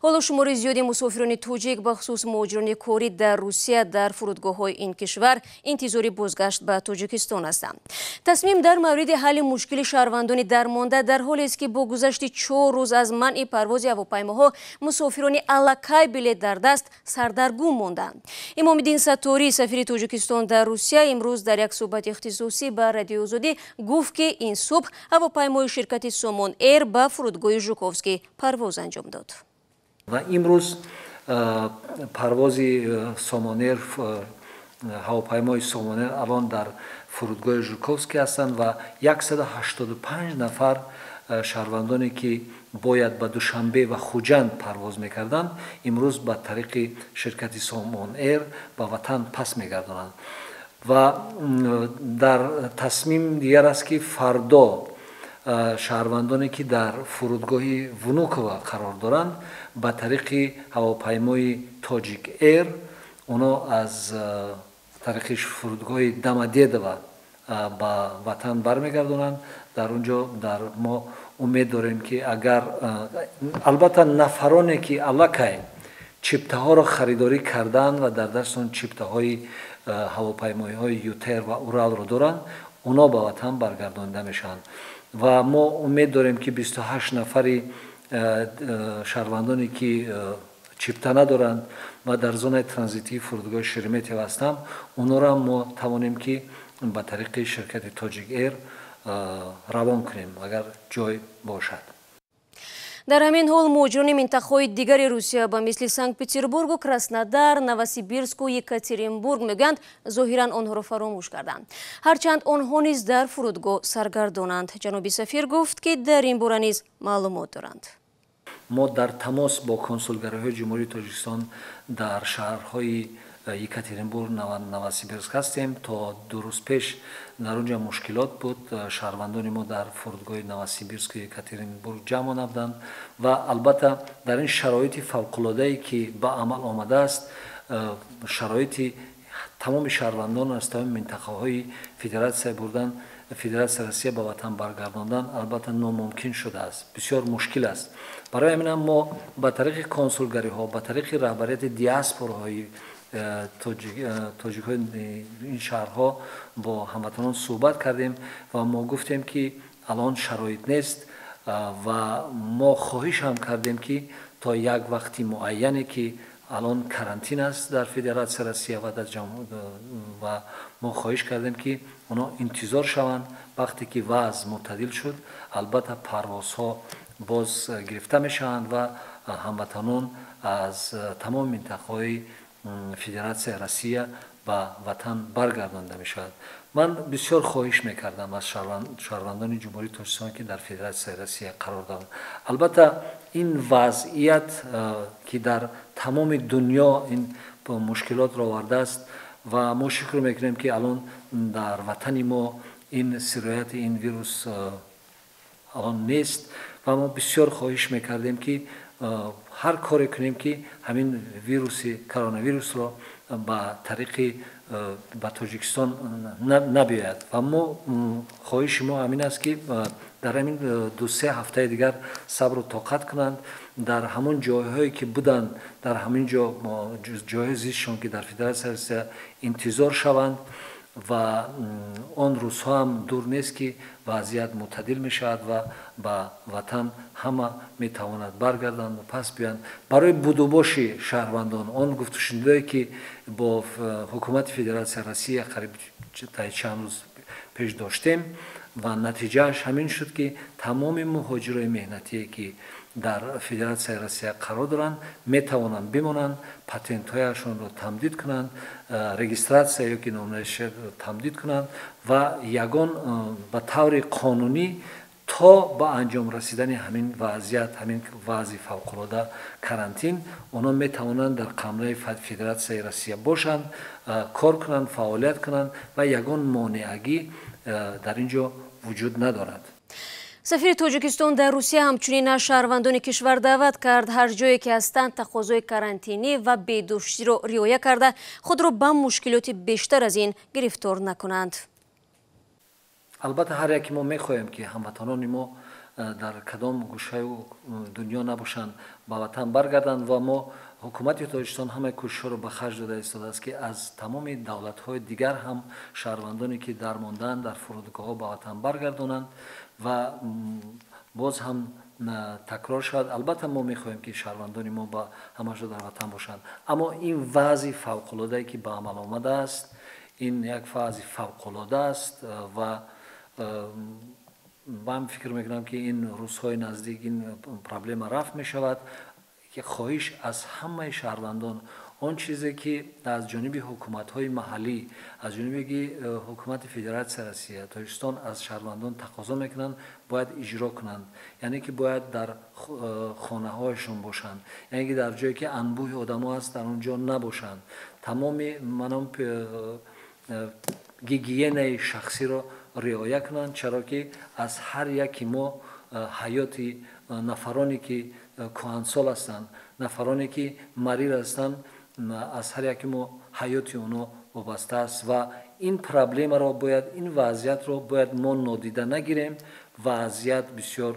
حالا شمار زیادی مسافران توجیک بخصوص مهاجران کاری در روسیه در فرودگاه‌های این کشور انتظار بازگشت به تاجیکستان هستند. تصمیم در مورد حل مشکل شهروندان درمانده در حالی است که با گذشت 4 روز از منع پرواز هواپیماها مسافران الکی بلیط در دست سردرگم ماندند. امام‌الدین ستاری سفیر تاجیکستان در روسیه امروز در یک صحبت اختصاصی به رادیو آزادی گفت که این صبح هواپیمای شرکت سامان ایر به فرودگاه ژوکوفسکی پرواز انجام داد. و امروز پرواز سامانر هواپیمای سامانر الان در فرودگاه ژوکوفسکی هستند و 185 نفر شهروندانی که باید به دوشنبه و خوجند پرواز میکردند امروز به طریق شرکت سامان ایر به وطن پس میگردانند و در تصمیم دیگر است که فردا شهروندانی که در فرودگاه ونوکووا قرار دارند به طریق هواپیمای تاجیک ایر اونا از طریق فرودگاه دمدیدوو به وطن برمیگردونند. در اونجا ما امید داریم که اگر البته نفرانی که الکی چپته ها را خریداری کردند و در دستشان چپته های هواپیمایی های یوتر و اورال را دارند اونا به وطن برگردانده میشن و ما امید داریم که 28 نفری شهروندانی که چپته ندارند و در زون ترانزیتی فرودگاه شریمتیو هستند اونا را ما توانیم که به طریق شرکت تاجیک ایر روان کنیم اگر جای باشد. در همین حال مهاجران منطقه‌های دیگر روسیه به مثل سنت پتربورگ و کراسنودار، نوسیبیرسک و یکاترینبورگ میگویند ظاهراً آنها را فراموش کردند. هرچند آنها نیز در فرودگاه سرگردانند. جناب سفیر گفت که در این باره نیز معلومات دارند. ما در تماس با کنسولگری‌های جمهوری تاجیکستان در شهرهای یکاترینبورگ و نوسیبیرسک هستیم. تا 2 روز پیش در اونجا مشکلات بود. شهروندان ما در فرودگاه نوسیبیرسک و یکاترینبورگ جمع نبودند و البته در این شرایط فوق‌العاده‌ای که به عمل آمده است شرایط تمام شهروندان از تمام منطقه‌های فدراسیون بردن فدراسیون روسیه به وطن برگرداندن البته ناممکن شده است. بسیار مشکل است. برای همین ما به طریق کنسولگری‌ها به طریق رهبریت دیاسپوراهای تاجیک‌های این شهرها با هموطنان صحبت کردیم و ما گفتیم که الان شرایط نیست و ما خواهش هم کردیم که تا یک وقتی معینی که الان کرانتین است در فدراسیون روسیه و در و ما خواهش کردیم که اونا انتظار شوند وقتی که وضع معتدل شد البته پروازها باز گرفته میشوند و هموطنان از تمام منطقه‌های فدراسیون روسیه به وطن برگردانده می شود. من بسیار خواهش میکردم از شهروندان جمهوری تاجیکستان که در فدراسیون روسیه قرار دارند. البته این وضعیت که در تمام دنیا این مشکلات را آورده است و ما شکر میکنیم که الان در وطن ما این سرایت این ویروس الان نیست و ما بسیار خواهش میکردیم که هر کاری کنیم که همین کرونا ویروس را به طریق به تاجیکستان نبیاید و ما خواهش ما همین است که در همین 2-3 هفته دیگر صبر و طاقت کنند در همون جایهایی که بودند در همین جای زیستشان که در فدراسیون روسیه انتظار شوند و آن روزها هم دور نیست که وضعیت معتدل می شود و به وطن همه می تواند برگردند و پس بیاند. برای بودوباش شهروندان آن گفته شده که با حکومت فدراسیون روسیه قریب چند روز پیش داشتیم و نتیجهش همین شد که تمام مهاجرای مهنتی که در فدراسیون روسیه قرار دارند می توانند بمانند پاتنت هایشان را تمدید کنند رجیستراسیون که نامش تمدید کنند و یگان به طور قانونی تا به انجام رسیدن همین وضعیت همین وضع فوق‌العاده کرانتین اونا می توانند در قمره فدراسیون روسیه باشند کار کنند فعالیت کنند و یگان مانعگی در اینجا وجود ندارد. سفیر تاجیکستان در روسیه همچنین شهروندان کشور دعوت کرد هر جایی که هستند تقاضای کرانتینی و بهداشتی را رعایت کرده خود را به مشکلات بیشتر از این گرفتار نکنند. البته هر یکی ما میخواهیم که هموطنان ما در کدام گوشه دنیا نباشند ба ватан баргарданд ва мо ҳукумати тоҷикистон ҳамаи кӯшишҳоро ба харҷ дода истодааст ки аз тамоми давлатҳои дигар ҳам шаҳрвандоне ки дармондаанд дар фурудгоҳҳо ба ватан баргардонанд ва боз ҳам такрор шавад. Албатта мо мехоҳем ки шаҳрвандони мо ба ҳамаашо дар ватан бошанд, аммо ин вазъи фавқулодае ки ба амал омадааст, ин як вазъи фавқулода аст ва ман фикр мекунам ки ин рӯзҳои наздик ин проблема рафт мешавад. хоҳиш аз ҳамаи шаҳрвандон он чизе ки аз ҷониби ҳукуматҳои маҳаллӣ, аз ҷониби ҳукумати Федератсияи Россия Тоҷикистон аз шаҳрвандон тақозо мекунанд бояд иҷро кунанд, яъне ки бояд дар хонаҳояшон бошанд, яъне ки дар ҷое ки анбӯҳи одамо аст дар он ҷо набошанд, тамоми манон гигиенаи шахсиро риоя кунанд, чаро ки аз ҳар яки мо ҳаёти нафароне ки кӯҳансол ҳастанд, нафароне ки марир ҳастанд, аз ҳар яки мо ҳаёти онҳо вобаста аст ва ин проблемаро бояд, ин вазъиятро бояд мо нодида нагирем. Вазъият бисёр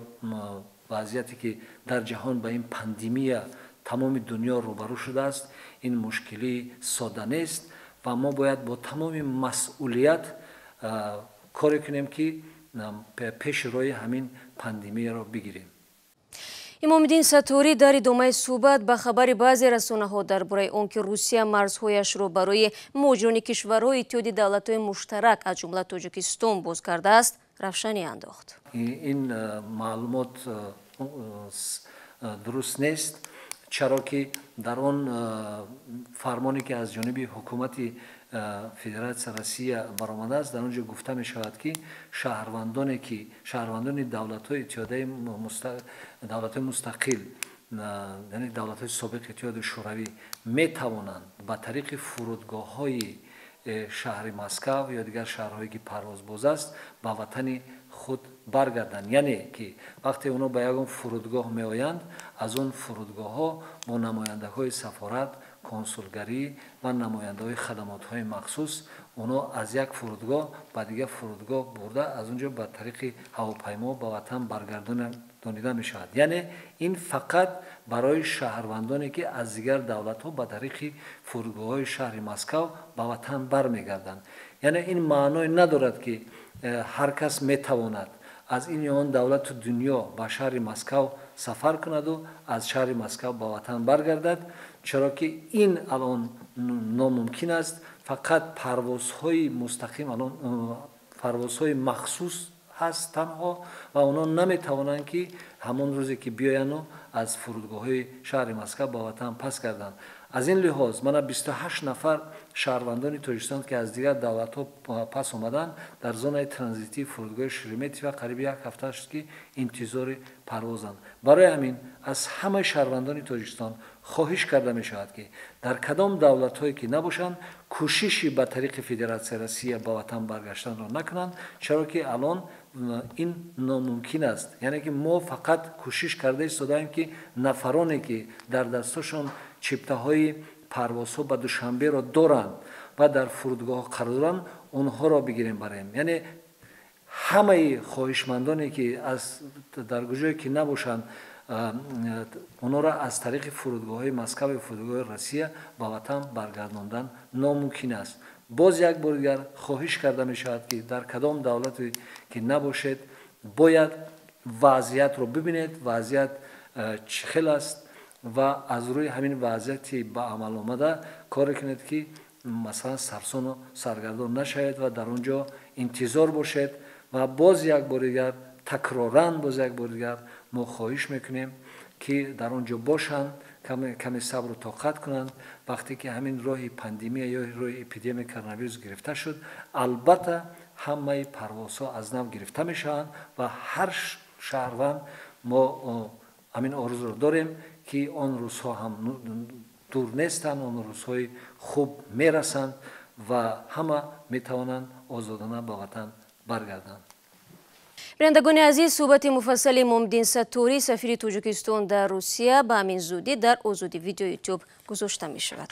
вазъияте ки дар ҷаҳон ба ин пандемия тамоми дунё рӯбарӯ шудааст, ин мушкилии сода нест ва мо бояд бо тамоми масъулият коре кунем ки пеши роҳи ҳамин пандемияро бигирем. имомиддин Сатторӣ дар идомаи суҳбат ба хабари баъзе расонаҳо дар бораи он ки Русия марзҳояшро барои муҳоҷирони кишварҳои Иттиҳоди давлатҳои муштарак аз ҷумла Тоҷикистон боз кардааст, равшанӣ андохт. Ин маълумот дуруст нест, чаро ки дар он фармоне ки аз ҷониби ҳукумати Федератсияи Россия баромадааст, дар он ҷо гуфта мешавад ки шаҳрвандони давлатҳои иттиҳодаи давлатҳои мустақил, яъне давлатҳои собиқи иттиҳоди шӯравӣ метавонанд ба тариқи фурудгоҳҳои шаҳри Москав ё дигар шаҳрҳое ки парвозбоз аст ба ватани худ баргарданд. Яъне ки вақте онҳо ба ягон фурудгоҳ меоянд, аз он фурудгоҳҳо бо намояндаҳои сафорат, консулгарӣ ва намояндаҳои хадамотҳои махсус онҳо аз як фурудгоҳ ба дигар фурудгоҳ бурда аз он ҷо ба тариқи ҳавопаймо ба ватан баргардонида мешавад. Яъне ин фақат барои шаҳрвандоне ки аз дигар давлатҳо ба тариқи фурудгоҳҳои шаҳри Москав ба ватан бармегарданд. Яъне ин маъное надорад ки ҳар кас метавонад аз ин ё он давлату дунё ба шаҳри Москав сафар кунаду аз шаҳри Москав ба ватан баргардад, чаро ки ин алон номумкин аст. Фақат парвозҳои мустақим алон парвозҳои махсус ҳаст танҳо ва онҳо наметавонанд ки ҳамон рӯзе ки биёяну аз фурудгоҳҳои шаҳри Москав ба ватан пас гарданд. Аз ин лиҳоз мана 28 нафар шаҳрвандони Тоҷикистон ки аз дигар давлатҳо пас омаданд дар зонаи транзитии фурудгоҳи Шереметиево қариби як ҳафта аст ки интизори парвозанд. Барои ҳамин аз ҳамаи шаҳрвандони Тоҷикистон хоҳиш карда мешавад ки дар кадом давлатҳое ки набошанд кӯшиши ба тариқи Федератсияи Россия ба ватан баргаштанро накунанд, чаро ки алон ин номумкин аст. Яъне ки мо фақат кӯшиш карда истодаем ки нафароне ки дар дасташон чиптаҳои парвозҳо ба Душанберо доранд ва дар фурудгоҳ қарор доранд, онҳоро бигирем барем. Яъне ҳамаи хоҳишмандоне ки дар куҷое ки набошанд онҳоро аз тариқи фурудгоҳҳои Москав ё фурудгоҳи Россия ба ватан баргардондан номумкин аст. Боз як бор дигар хоҳиш карда мешавад ки дар кадом давлате ки набошед бояд вазъиятро бибинед, вазъият чӣ хел аст ва аз рӯи ҳамин вазъияти ба амал омада коре кунед ки масалан сарсону саргардон нашавед ва дар он ҷо интизор бошед. Ва боз як бори дигар такроран боз як бори дигар мо хоҳиш мекунем ки дар он ҷо бошанд, каме сабру тоқат кунанд. Вақте ки ҳамин роҳи пандемия ё роҳи эпидемияи коронавирус гирифта шуд, албатта ҳамаи парвозҳо аз нав гирифта мешаванд ва ҳар шаҳрванд мо ҳамин орзуро дорем ки он рӯзҳо ҳам дур нестанд, он рӯзҳои хуб мерасанд ва ҳама метавонанд озодона ба ватан баргарданд. бинандагони азиз, суҳбати муфассали Имомиддин Сатторӣ, сафири Тоҷикистон дар Русия ба ҳамин зудӣ дар озоди видео YouTube гузошта мешавад.